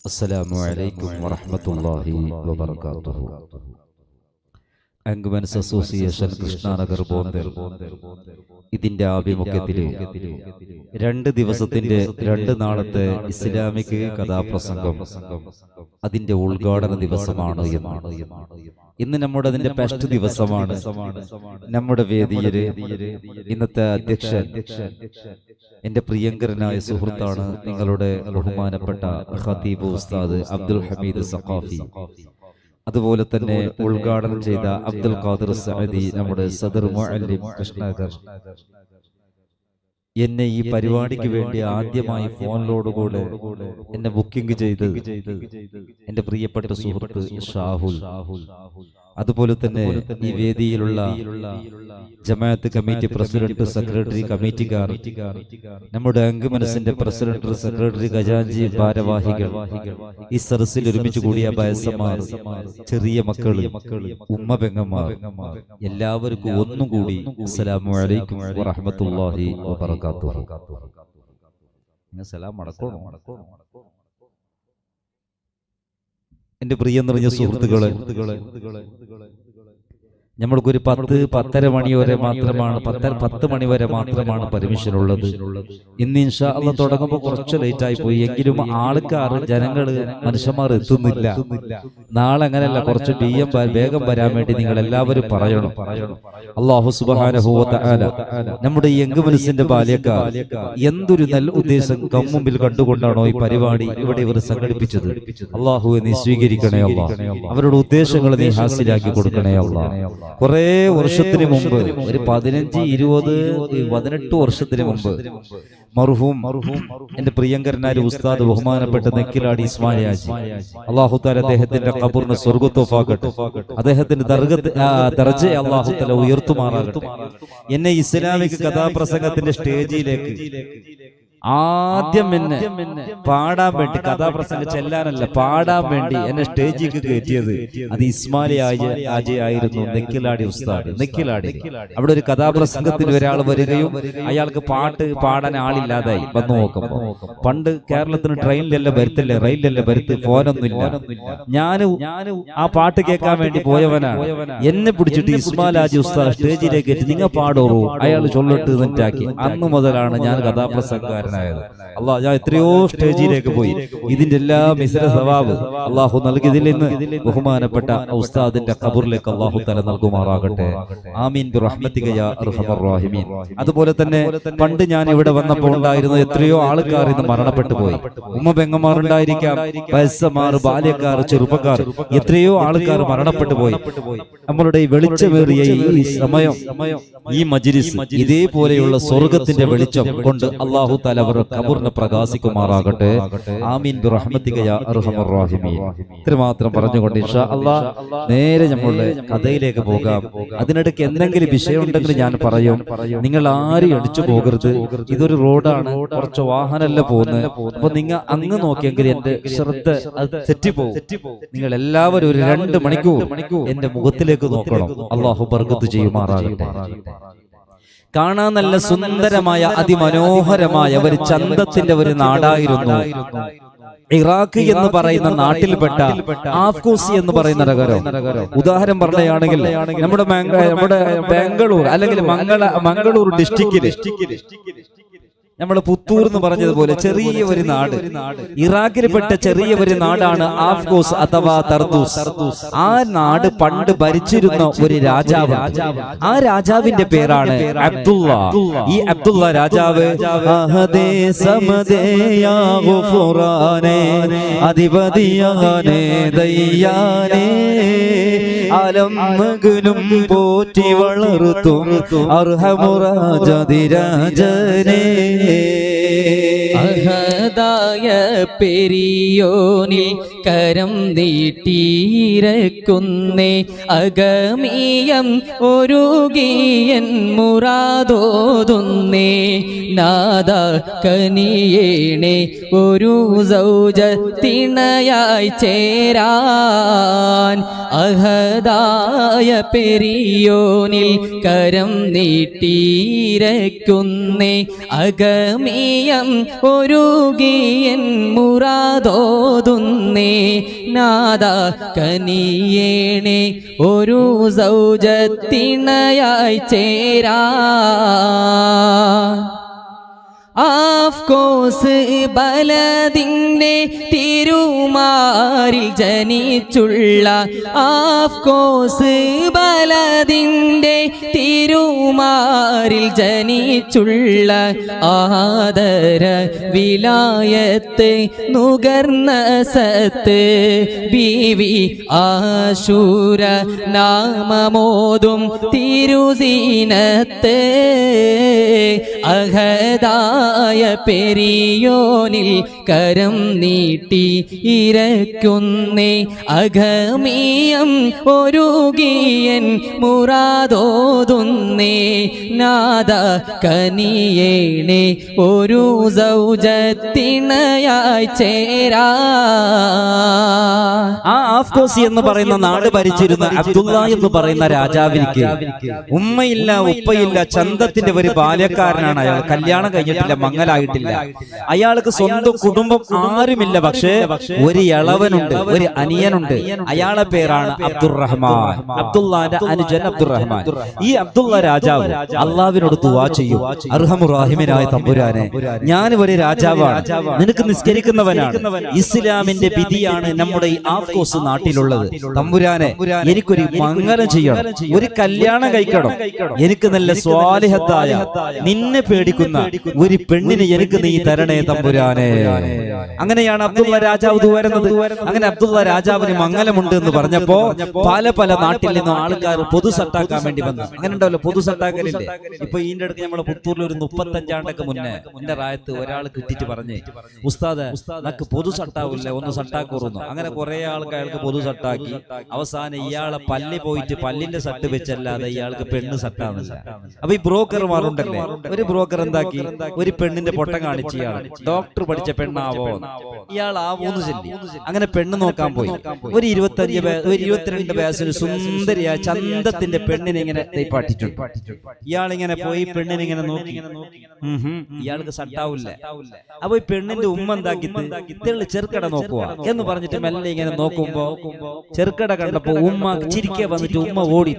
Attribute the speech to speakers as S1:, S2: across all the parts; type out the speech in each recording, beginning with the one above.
S1: അസ്സലാമു അലൈക്കും വറഹ്മത്തുള്ളാഹി വബറകാതുഹു. ആംഗ്മെൻസ് അസോസിയേഷൻ കൃഷ്ണനഗർ ബോന്തൽ ഇതിന്റെ ആഭിമുഖ്യത്തിൽ 2 ദിവസത്തിന്റെ 2 നാളത്തെ ഇസ്ലാമിക് കഥാപ്രസംഗം അതിന്റെ ഉദ്ഘാടന ദിവസമാണ് എന്നാണ്. ഇന്ന് നമ്മുടെ അതിന്റെ ഫസ്റ്റ് ദിവസമാണ്. നമ്മുടെ വേദിയില് ഇന്നത്തെ അധ്യക്ഷൻ എന്റെ പ്രിയങ്കരനായ സുഹൃത്താണ്, നിങ്ങളുടെ ബഹുമാനപ്പെട്ട ഖതീബ് ഉസ്താദ് അബ്ദുൽ ഹമീദ് സഖാഫി. അതുപോലെ തന്നെ ഉദ്ഘാടനം ചെയ്ത അബ്ദുൽ ഖാദിർ സഅദി, നമ്മുടെ സദർ മുഅല്ലിം കൃഷ്ണനഗർ. എന്നെ ഈ പരിപാടിക്ക് വേണ്ടി ആദ്യമായി ഫോണിലോടുകൂടെ എന്നെ ബുക്കിംഗ് ചെയ്ത് എന്റെ പ്രിയപ്പെട്ട സുഹൃത്ത് ഷാഹുൽ. അതുപോലെ തന്നെ ഈ വേദിയിലുള്ള ജമാഅത്ത് കമ്മിറ്റി പ്രസിഡന്റ്, സെക്രട്ടറി, കമ്മിറ്റിക്കാർ, നമ്മുടെ അംഗമനസിന്റെ പ്രസിഡന്റ്, സെക്രട്ടറി, ഖജാൻജി, ഭാരവാഹികൾ, ഈ സദസ്സിൽ ഒരുമിച്ച് കൂടിയ വയസ്സന്മാർ, ചെറിയ മക്കള്, ഉമ്മ പെങ്ങന്മാർ, എല്ലാവർക്കും ഒന്നും കൂടി അസ്സലാമു അലൈക്കും വറഹ്മത്തുള്ളാഹി വബറകാതുഹു. സലാം മടക്കണോ? എന്റെ പ്രിയം നിറഞ്ഞ സുഹൃത്തുക്കളെ, നമ്മൾക്കൊരു 10-10:30 മണി വരെ മാത്രമാണ് 10 മണി വരെ മാത്രമാണ് പെർമിഷൻ ഉള്ളത്. ഇന്ന് ഇൻഷാ അല്ലാഹ് തുടങ്ങുമ്പോൾ കുറച്ച് ലേറ്റ് ആയി പോയി, എങ്കിലും ആൾക്കാർ, ജനങ്ങള്, മനുഷ്യന്മാർ എത്തുന്നില്ല. നാളെ അങ്ങനെയല്ല, കുറച്ച് വേഗം വരാൻ വേണ്ടി നിങ്ങൾ എല്ലാവരും പറയണം. അല്ലാഹു സുബ്ഹാനഹു വ തആല നമ്മുടെ ഈ എങ്കുമനസിന്റെ ബാല്യക്കാർ എന്തൊരു നല്ല ഉദ്ദേശം കമ്മുമ്പിൽ കണ്ടുകൊണ്ടാണോ ഈ പരിപാടി ഇവിടെ ഇവർ സംഘടിപ്പിച്ചത്. അല്ലാഹുവേ നീ സ്വീകരിക്കണേ അല്ലാഹ്, അവരുടെ ഉദ്ദേശങ്ങൾ നീ ഹാസിലാക്കി കൊടുക്കണേ അല്ലാഹ്. കുറെ വർഷത്തിന് മുമ്പ്, ഒരു 15-20-18 വർഷത്തിന് മുമ്പ് മർഹൂം എന്റെ പ്രിയങ്കരനായ ഉസ്താദ് ബഹുമാനപ്പെട്ട നെക്കിലാടി ഇസ്മായിൽ ഹാജി, അല്ലാഹു തആല അദ്ദേഹത്തിന്റെ ഖബറിനെ സ്വർഗ്ഗത്തോഫാക്കട്ടെ, അദ്ദേഹത്തിന്റെ ദർജയെ അല്ലാഹു തആല ഉയർത്തുമാറാകട്ടെ. എന്നെ ഇസ്ലാമിക് കഥാപ്രസംഗത്തിന്റെ സ്റ്റേജിലേക്ക് ആദ്യം എന്നെ പാടാൻ വേണ്ടി, കഥാപ്രസംഗം ചെല്ലാനല്ല, പാടാൻ വേണ്ടി എന്നെ സ്റ്റേജിലേക്ക് കയറ്റിയത് അത് ഇസ്മായിൽ ഹാജി ആയിരുന്നു. നെക്കിലാടി ഉസ്താദ്, നെക്കിലാടി. അവിടെ ഒരു കഥാപ്രസംഗത്തിൽ ഒരാൾ വരികയും അയാൾക്ക് പാട്ട് പാടാൻ ആളില്ലാതായി വന്നു നോക്കുമ്പോ, പണ്ട് കേരളത്തിന് ട്രെയിനിലല്ല വരുത്തില്ല, റെയിലല്ല വരുത്ത്, ഫോനൊന്നുമില്ല. ഞാൻ ആ പാട്ട് കേൾക്കാൻ വേണ്ടി പോയവനാണ്. എന്നെ പിടിച്ചിട്ട് ഇസ്മായിൽ ഹാജി ഉസ്താദ് സ്റ്റേജിലേക്ക് കയറ്റി, നിങ്ങൾ പാടോറൂ, അയാൾ ചൊല്ലിട്ട് നിന്നിട്ടാക്കി. അന്ന് മുതലാണ് ഞാൻ കഥാപ്രസംഗക്കാരൻ. അള്ളാഹ്, ഞാൻ എത്രയോ സ്റ്റേജിലേക്ക് പോയി. ഇതിന്റെ എല്ലാ മിസ്ര സവാബ് അള്ളാഹു നൽകിയതിൽ നിന്ന് ബഹുമാനപ്പെട്ട ഉസ്താദിന്റെ ഖബറിലേക്ക് അള്ളാഹു തആല നൽകുമാറാകട്ടെ. ആമീൻ ബിറഹ്മതിക യാ അർഹമർ റഹീമീൻ. അതുപോലെ തന്നെ പണ്ട് ഞാൻ ഇവിടെ വന്നപ്പോൾ ഉണ്ടായിരുന്ന എത്രയോ ആൾക്കാർ ഇന്ന് മരണപ്പെട്ടു പോയി. ഉമ്മ പെങ്ങന്മാർ ഉണ്ടായിരിക്കാം, വയസ്സന്മാർ, ബാല്യക്കാർ, ചെറുപ്പക്കാർ, എത്രയോ ആൾക്കാർ മരണപ്പെട്ടു പോയി. നമ്മളുടെ ഈ വെളിച്ചമേറിയ ഈ സമയം, ഈ മജ്‌ലിസ് ഇതേപോലെയുള്ള സ്വർഗത്തിന്റെ വെളിച്ചം കൊണ്ട് അല്ലാഹു തആല അവരുടെ ഖബറിനെ പ്രകാശിക്കുമാറാകട്ടെ. ആമീൻ ബിറഹ്മതിക യാ അർഹമർ റഹീമീൻ. ഇത്രമാത്രം പറഞ്ഞുകൊണ്ട് ഇൻഷാ അല്ലാഹ് നേരെ നമ്മളുടെ കഥയിലേക്ക് പോകാം. അതിനിടയ്ക്ക് എന്തെങ്കിലും വിഷയം ഉണ്ടെങ്കിൽ ഞാൻ പറയും. നിങ്ങൾ ആരും അടിച്ചു പോകരുത്. ഇതൊരു റോഡാണ്, കുറച്ച് വാഹനമല്ല പോകുന്നത്. അപ്പൊ നിങ്ങൾ അങ്ങ് നോക്കിയെങ്കിൽ എന്റെ ശ്രദ്ധ അത് തെറ്റിപ്പോകും. നിങ്ങൾ എല്ലാവരും ഒരു 2 മണിക്കൂർ എന്റെ മുഖത്തിലേക്ക് നോക്കണം. അല്ലാഹു ബർക്കത്ത് ചെയ്യുമാറാകട്ടെ. കാണാൻ നല്ല സുന്ദരമായ, അതിമനോഹരമായ ഒരു ചന്തത്തിന്റെ ഒരു നാടായിരുന്നു ഇറാഖ് എന്ന് പറയുന്ന നാട്ടിൽപ്പെട്ട ആഫ്കൂസി എന്ന് പറയുന്ന നഗരം. ഉദാഹരണം പറയുകയാണെങ്കിൽ നമ്മുടെ ബാംഗ്ലൂർ അല്ലെങ്കിൽ മംഗളൂർ ഡിസ്ട്രിക്റ്റില് നമ്മൾ പുത്തൂർ എന്ന് പറഞ്ഞതുപോലെ ചെറിയ ഒരു നാട്, ഇറാഖിൽപ്പെട്ട ചെറിയ ഒരു നാടാണ് ആഫ്ഗോസ് അഥവാ തർദൂസ്. ആ നാട് പണ്ട് ഭരിച്ചിരുന്ന ഒരു രാജാവ്. ആ രാജാവിന്റെ പേരാണ് അബ്ദുള്ള. ഈ അബ്ദുള്ള രാജാവ് അധിപതിയാനേ ദയ്യാനേ അലംമകനും പോറ്റി വളർത്തും അർഹമുറാജതിരാജനേ.
S2: അഹദായ പെരിയോനിൽ കരം നീട്ടിയിരക്കുന്നേ, അഗമീയം ഒരുകിയൻ മുറാദോതുന്നേ. നാദ കനിയേണേ ഒരു സൗജത്തിണയായി ചേരാൻ, അഹദായ പെരിയോനിൽ കരം നീട്ടിയിരക്കുന്നേ, അഗമീയം ഒരുകിയൻ എൻ മുറാദോതുന്നേ നാദ കനിയേണേ ഒരു സൗജത്തിണയായി ചേരാ ആഫ്കോസ് ബലദിന്റെ തിരുമാരിൽ ജനിച്ചുള്ള ആഫ്കോസ് ബലദിന്റെ തിരുമാരിൽ ജനിച്ചുള്ള ആദര വിലായത്ത് നുകർന്ന സത്ത് ബീവി ആശൂര നാമമോതും തിരുസീനത്ത് അഹദായ പെരിയോനിൽ കരം നീട്ടി ഇരക്കുന്നേ അഗമീയം ഒരുകിയൻ മുറാദോതുന്നേ നാദ കനിയേണേ ഒരു സൗജത്തിണയായി ചേരാ.
S1: ആ ആഫ്കോസി എന്ന് പറയുന്ന നാട് ഭരിച്ചിരുന്ന അബ്ദുള്ള എന്ന് പറയുന്ന രാജാവിനിക്ക് ഉമ്മയില്ല ഉപ്പയില്ല, ചന്തത്തിന്റെ ഒരു ബാല്യക്കാരനാണ് അയാൾ. കല്യാണം കഴിഞ്ഞിട്ടില്ല, മങ്ങലായിട്ടില്ല. അയാൾക്ക് സ്വന്തം കുടുംബം ആരുമില്ല. പക്ഷേ ഒരു ഇളവനുണ്ട്, ഒരു അനിയനുണ്ട്. അയാളെ പേരാണ് അബ്ദുറഹ്മാൻ. അബ്ദുള്ളാന്റെ അനുജൻ അബ്ദുറഹ്മാൻ. ഈ അബ്ദുള്ള രാജാവ് അള്ളാഹുവിനോട് ദുആ ചെയ്യും, അർഹമുറാഹിമനായ തമ്പുരാനെ, ഞാൻ ഒരു രാജാവാണ്, നിനക്ക് നിസ്കരിക്കുന്നവനാണ്, ഇസ്ലാമിന്റെ വിധിയാണ് നമ്മുടെ ഈ ആഫ്കോസ് നാട്ടിലുള്ളത്. തമ്പുരാനെ, എനിക്കൊരു മംഗലം ചെയ്യണം, ഒരു കല്യാണം കഴിക്കണം, എനിക്ക് നല്ല സ്വാലിഹത്തായ നിന്നെ പേടിക്കുന്ന ഒരു പെണ്ണിനെ എനിക്ക് നീ തരണേ തമ്പുരാനെ. അങ്ങനെയാണ് അബ്ദുള്ള രാജാവ് വരുന്നത്. അങ്ങനെ അബ്ദുള്ള രാജാവിന് മംഗലമുണ്ട് എന്ന് പറഞ്ഞപ്പോ പല പല നാട്ടിൽ നിന്നും ആൾക്കാർ പൊതു സട്ടാക്കാൻ വേണ്ടി വന്നു. അങ്ങനെ ഉണ്ടാവല്ലോ പൊതു സട്ടാക്കലില്ലേ. ഇപ്പൊ ഇതിന്റെ അടുത്ത് നമ്മളെ പുത്തൂരിൽ ഒരു 35 ആണ്ടൊക്കെ മുന്നേ റായത്ത് ഒരാൾ കിട്ടിയിട്ട് പറഞ്ഞേ, ഉസ്താദ് നമുക്ക് പൊതു സട്ടാവില്ല, ഒന്ന് സട്ടാക്കൂറുന്നു. അങ്ങനെ കുറെ ആൾക്കാർക്ക് പൊതു സട്ടാക്കി. അവസാനം ഇയാളെ പല്ലി പോയിട്ട് പല്ലിന്റെ സട്ട് വെച്ചല്ലാതെ ഇയാൾക്ക് പെണ്ണ് സട്ടാവുന്നില്ല. അപ്പൊ ഈ ബ്രോക്കർമാരുണ്ടല്ലേ, ഒരു ബ്രോക്കർ എന്താക്കി, ഒരു പെണ്ണിന്റെ പൊട്ടം കാണിച്ച് ഇയാൾ ഡോക്ടർ പഠിച്ച പെണ്ണാവോ, ഇയാൾ ആവോന്ന് ചൊല്ലി. അങ്ങനെ പെണ്ണ് നോക്കാൻ പോയി. ഒരു 22 വയസ്സിന് സുന്ദരിയായ ചന്തത്തിന്റെ പെണ്ണിനെ ഇങ്ങനെ പാട്ടിട്ടുണ്ട്. ഇയാളിങ്ങനെ പോയി പെണ്ണിനെ ഇങ്ങനെ നോക്കി, ഇയാൾക്ക് സട്ടാവില്ല. അപ്പൊ ഈ പെണ്ണിന്റെ ഉമ്മ എന്താക്കി, ചെറുക്കട നോക്കുക എന്ന് പറഞ്ഞിട്ട് മെല്ലെ ഇങ്ങനെ നോക്കുമ്പോ ചെറുക്കട കണ്ടപ്പോ ഉമ്മ ചിരിക്കെ വന്നിട്ട് ഉമ്മ ഓടി.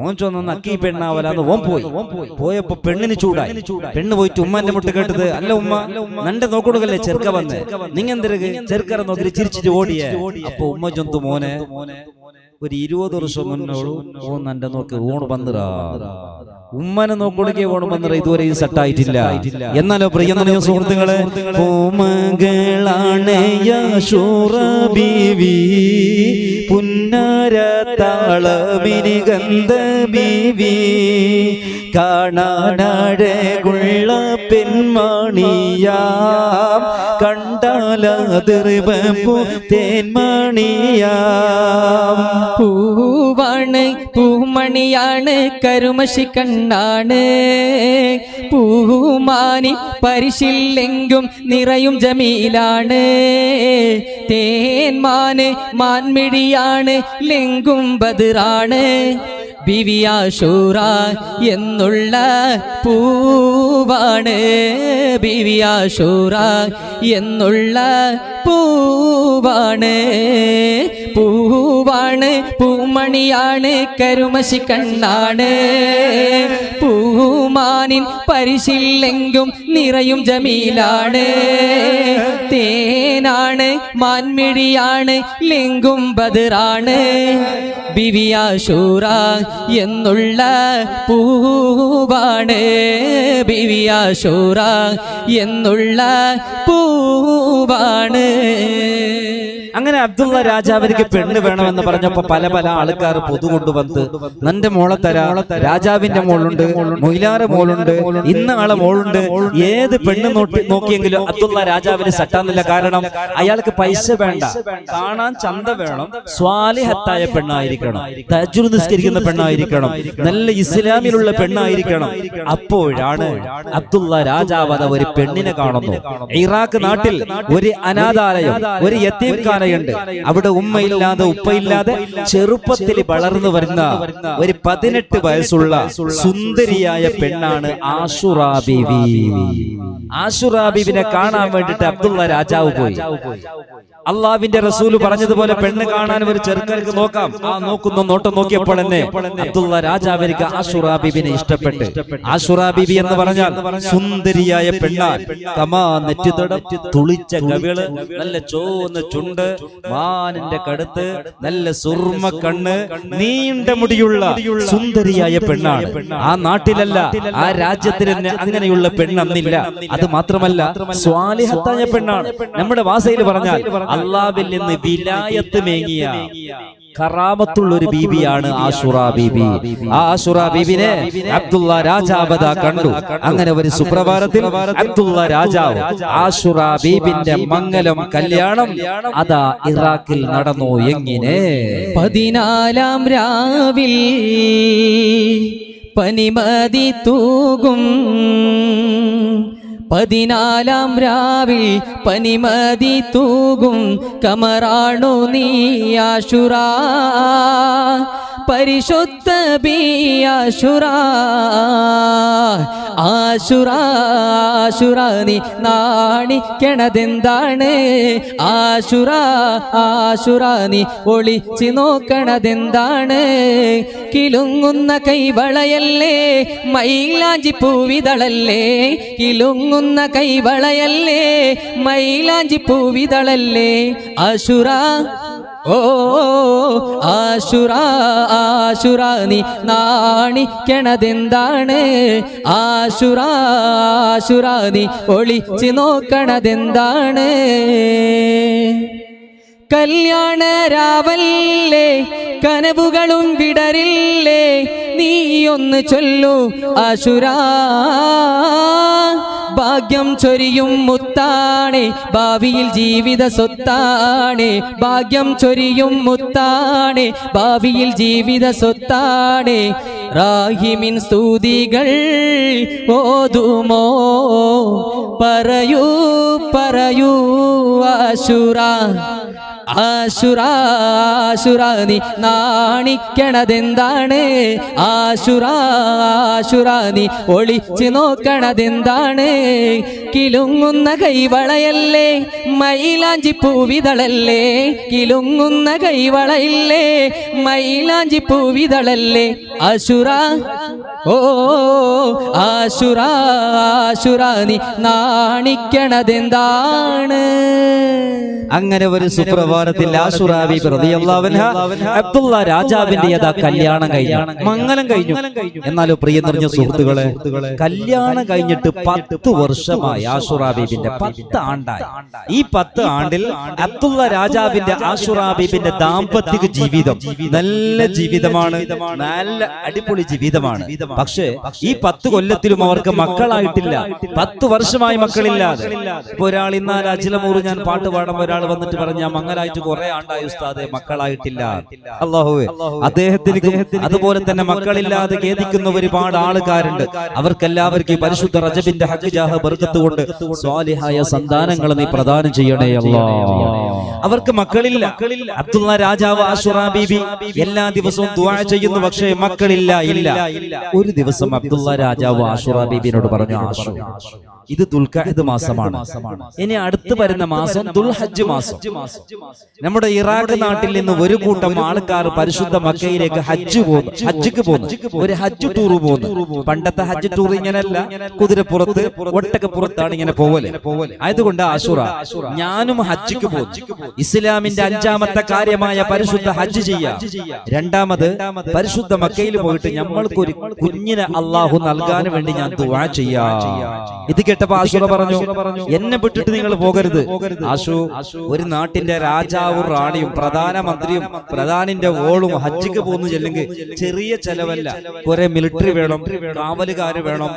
S1: ഓൻ ചൊന്ന നക്കി പെണ്ണാവലാന്ന് ഓൻ പോയി. പോയപ്പോ പെണ്ണിന് ചൂടായി. പെണ്ണ് പോയിട്ട് ഉമ്മാന്റെ മുട്ട് കേട്ടത്, അല്ല ഉമ്മ നന്റെ നോക്കൊടുക്കല്ലേ ചെറുക്ക വന്ന്, നിങ്ങെന്തരക്ക് ചെറുക്കറ നോക്കി ചിരിച്ചിട്ട് ഓടിയേ. അപ്പൊ ഉമ്മ ചൊന്തു, മോനെ ഒരു 20 വർഷം മുന്നോട് ഓൻ നന്റെ നോക്കി ഓണ് വന്നിറാ, ഉമ്മനെ നോക്കൊടുക്കേ ഓണ് വന്നിറ, ഇതുവരെയും സെറ്റായിട്ടില്ല. എന്നാലോ പ്രിയ സുഹൃത്തുക്കളെ, ഓമകളാണ് യശൂറ ബീവി, പുന്നര താളമിനി ഗന്ധ ബീവി, കാണാനഴകുള്ള പെൺമണിയാം, കണ്ടാലതിർവപ്പു തേന്മണിയാം.
S2: പൂവാണ് പൂമണിയാണ് കരുമശി കണ്ണാണ്, പൂമാനി പരിശില്ലെങ്കും നിറയും ജമീലാണ്, തേന്മാന് മാൻമിഴിയാണ് ലെങ്കും ബദറാണ്, ബീവി ആശൂറ എന്നുള്ള പൂവാണ്, ബീവി ആശൂറ എന്നുള്ള പൂവാണ്. പൂവാണ് പൂമണിയാണ് കരുമശി കണ്ണാണ്, പൂമാനിൻ പരിശില്ലെങ്കും നിറയും ജമീലാണ്, തേനാണ് മാൻമിഴിയാണ് ലെങ്കും ബദറാണ്, ബീവി ആശൂറ എന്നുള്ള പൂവാണ്, ബീവി ആശൂറ എന്നുള്ള പൂവാണ്.
S1: അങ്ങനെ അബ്ദുള്ള രാജാവിലേക്ക് പെണ്ണ് വേണമെന്ന് പറഞ്ഞപ്പോ പല പല ആൾക്കാർ പൊതു കൊണ്ടുവന്ന്, നന്റെ മോളെ തരാ, രാജാവിന്റെ മോളുണ്ട്, മൊയിലാറ് മോളുണ്ട്, ഇന്ന ആളെ മോളുണ്ട്, ഏത് പെണ്ണ് നോക്കിയെങ്കിലും അബ്ദുള്ള രാജാവിന് സട്ടാന്നില്ല. കാരണം അയാൾക്ക് പൈസ വേണ്ട, കാണാൻ ചന്ത വേണം, സ്വാലിഹത്തായ പെണ്ണായിരിക്കണം, തഹജ്ജുദ് നിസ്കരിക്കുന്ന പെണ്ണായിരിക്കണം, നല്ല ഇസ്ലാമിലുള്ള പെണ്ണായിരിക്കണം. അപ്പോഴാണ് അബ്ദുള്ള രാജാവ് ഒരു പെണ്ണിനെ കാണുന്നു. ഇറാഖ് നാട്ടിൽ ഒരു അനാഥാലയം, ഒരു യതീംഖാന പീർഖാനയുണ്ട്. അവിടെ ഉമ്മയില്ലാതെ ഉപ്പയില്ലാതെ ചെറുപ്പത്തിൽ വളർന്നു വരുന്ന ഒരു 18 വയസ്സുള്ള സുന്ദരിയായ പെണ്ണാണ് ആശുറാ ബീവി. ആശുറാ ബീവിനെ കാണാൻ വേണ്ടിട്ട് അബ്ദുള്ള രാജാവ് പോയി. അള്ളാഹുവിന്റെ റസൂല് പറഞ്ഞതുപോലെ പെണ്ണ് കാണാൻ ഒരു ചെറുക്കർക്ക് നോക്കാം. ആ നോക്കുന്ന നോട്ടം നോക്കിയപ്പോൾ തന്നെ അബ്ദുള്ള രാജാവിന് ആശുറാ ബീവിനെ ഇഷ്ടപ്പെട്ട്. ആശുറാ ബീവി എന്ന് പറഞ്ഞാൽ സുന്ദരിയായ പെണ്ണാൻ, കമാ നെറ്റിത്തടം, തുളിച്ച കവിള്, നല്ല ചോന്ന ചുണ്ട്, മാനിന്റെ കടുത്ത്, നല്ല സുർമ കണ്ണ്, നീണ്ട മുടിയുള്ള സുന്ദരിയായ പെണ്ണാണ്. ആ നാട്ടിലല്ല, ആ രാജ്യത്തിൽ തന്നെ അങ്ങനെയുള്ള പെണ്ണന്നില്ല. അത് മാത്രമല്ല സ്വാലിഹത്തായ പെണ്ണാണ്. നമ്മുടെ ഭാഷയിൽ പറഞ്ഞാൽ അള്ളാഹുവിൽ നിന്ന് വിലായത്ത് മേങ്ങിയ കറാമത്തുള്ള ഒരു ബീബിയാണ് ആശുറാ ബീബി. ആ ആശുറാ ബീബിനെ അബ്ദുള്ള രാജാവ് കണ്ടു. അങ്ങനെ ഒരു സുപ്രഭാതത്തിൽ അബ്ദുള്ള രാജാവ് ആശുറാ ബീബിന്റെ മംഗലം കല്യാണം അതാ ഇറാഖിൽ നടന്നു. എങ്ങനെ?
S2: 14-ാം രാവിൽ പനിമതി തൂകും, 14-ാം രാവിൽ പനിമതി തൂകും, കമറാണു നീ ആശുറാ, പരിശുദ്ധ ബി ആശുറാ. ആശുറാ ആശുറാ നീ നാണിക്കണതെന്താണ്? ആശുറാ ആശുറാ നീ ഒളിച്ചു നോക്കണതെന്താണ്? കിലുങ്ങുന്ന കൈവളയല്ലേ, മൈലാഞ്ചി പൂവിതളല്ലേ, കിലുങ്ങുന്ന കൈവളയല്ലേ, മൈലാഞ്ചി പൂവിതളല്ലേ. ആശുറാ ഓ ആശുറാ ആശുറാ നീ നാണിക്കണതെന്താണ്? ആശുറാ ആശുറാ നീ ഒളിച്ചു നോക്കണതെന്താണ്? കല്യാണ രാവല്ലേ, കനവുകളും വിടരില്ലേ, നീ ഒന്ന് ചൊല്ലു ആശുറാ. ഭാഗ്യം ചൊരിയും മുത്താണേ, ഭാവിയിൽ ജീവിത സ്വത്താണേ. ഭാഗ്യം ചൊരിയും മുത്താണേ, ഭാവിയിൽ ജീവിത സ്വത്താണേ. റാഹിമിൻ സ്തുതികൾ ഓതുമോ, പറയൂ പറയൂ ആശുറാ. ആശുറാ ആശുറാ നീ നാണിക്കണതെന്താണ്? ആശുറാ ആശുറാ നീ ഒളിച്ചു നോക്കണതെന്താണ്? കിലുങ്ങുന്ന കൈവളയല്ലേ, മൈലാഞ്ചി പൂവിതളല്ലേ, കിലുങ്ങുന്ന കൈവളയില്ലേ, മൈലാഞ്ചി പൂവിതളല്ലേ. ആശുറാ ഓ ആശുറാ ആശുറാ നീ നാണിക്കണതെന്താണ്?
S1: അങ്ങനെ ഒരു സുപ്രഭാതത്തിൽ ആശുറാ ബീബി റളിയല്ലാഹു അൻഹ അബ്ദുള്ള രാജാവിന്റെ കല്യാണം കഴിഞ്ഞു, മംഗലം കഴിഞ്ഞു. എന്നാലും പ്രിയ നിറഞ്ഞ സുഹൃത്തുക്കളെ, കല്യാണം കഴിഞ്ഞിട്ട് 10 വർഷമായി ആശുറാ ബീബിന്റെ 10 ആണ്ടായി. ഈ 10 ആണ്ടിൽ അബ്ദുള്ള രാജാവിന്റെ ആശുറാ ബീബിന്റെ ദാമ്പത്തിക ജീവിതം നല്ല ജീവിതമാണ്, നല്ല അടിപൊളി ജീവിതമാണ്. പക്ഷേ ഈ 10 കൊല്ലത്തിലും അവർക്ക് മക്കളായിട്ടില്ല. 10 വർഷമായി മക്കളില്ലാതെ. ഇപ്പൊ ഒരാൾ ഇന്നാല് അജിലമൂറ് ഞാൻ പാട്ട് പാടുമ്പോൾ ഒരാൾ വന്നിട്ട് പറഞ്ഞ മംഗലായിട്ട് കുറെ ആണ്ടായി ഉസ്താദെ, മക്കളായിട്ടില്ല. അല്ലാഹുവേ, അദ്ദേഹത്തിന് അതുപോലെ തന്നെ മക്കളില്ലാതെ ഖേദിക്കുന്ന ഒരുപാട് ആൾക്കാരുണ്ട്. അവർക്കെല്ലാവർക്കും പരിശുദ്ധ റജബിന്റെ ഹഖ് ജാഹ ബർക്കത്ത് കൊണ്ട് സ്വാലിഹായ സന്താനങ്ങളെ നീ പ്രദാനം ചെയ്യണേ അല്ലാഹ്. അവർക്ക് മക്കളില്ല. അബ്ദുള്ള രാജാവ് ആശുറാ ബീബി എല്ലാ ദിവസവും ദുആ ചെയ്യുന്നു, പക്ഷേ മക്കളില്ല. ഇല്ല. ഒരു ദിവസം അബ്ദുള്ള രാജാവ് ആശുറാ ബീബിനോട് പറഞ്ഞു, ആശു, ഇത് ദുൽഖഅദ് മാസമാണ്, ഇനി അടുത്ത് വരുന്ന മാസം ദുൽഹജ്ജ് മാസം. നമ്മുടെ ഇറാഖ് നാട്ടിൽ നിന്ന് ഒരു കൂട്ടം ആൾക്കാർ പരിശുദ്ധ മക്കയിലേക്ക് ഹജ്ജിക്ക് പോകുന്നു, ഒരു ഹജ്ജ് ടൂർ പോകുന്നു. പണ്ടത്തെ ഹജ്ജ് ടൂർ ഇങ്ങനെയല്ല, കുതിരപ്പുറത്ത് ഒട്ടകപ്പുറത്താണ് ഇങ്ങനെ പോവല്. ആയതുകൊണ്ട് ആശുറാ, ഞാനും ഹജ്ജിക്ക് പോകുന്നു. ഇസ്ലാമിന്റെ 5ാമത്തെ കാര്യമായ പരിശുദ്ധ ഹജ്ജ് ചെയ്യാം. 2ാമത് പരിശുദ്ധ മക്കയിൽ പോയിട്ട് നമ്മൾക്കൊരു കുഞ്ഞിനെ അള്ളാഹു നൽകാൻ വേണ്ടി ഞാൻ ദുആ ചെയ്യാം. ഇത് കേട്ടപ്പോ ആശുറ പറഞ്ഞു, എന്നെ വിട്ടിട്ട് നിങ്ങൾ പോകരുത്. ആശു, ഒരു നാട്ടിന്റെ രാജാവും റാണിയും പ്രധാനമന്ത്രിയും പ്രധാനിന്റെ ഓളും ഹജ്ജിക്ക് പോകുന്നു ചെല്ലെങ്കിൽ ചെറിയ ചെലവല്ല, കുറെ മിലിറ്ററി വേണം, കാവലുകാര് വേണം,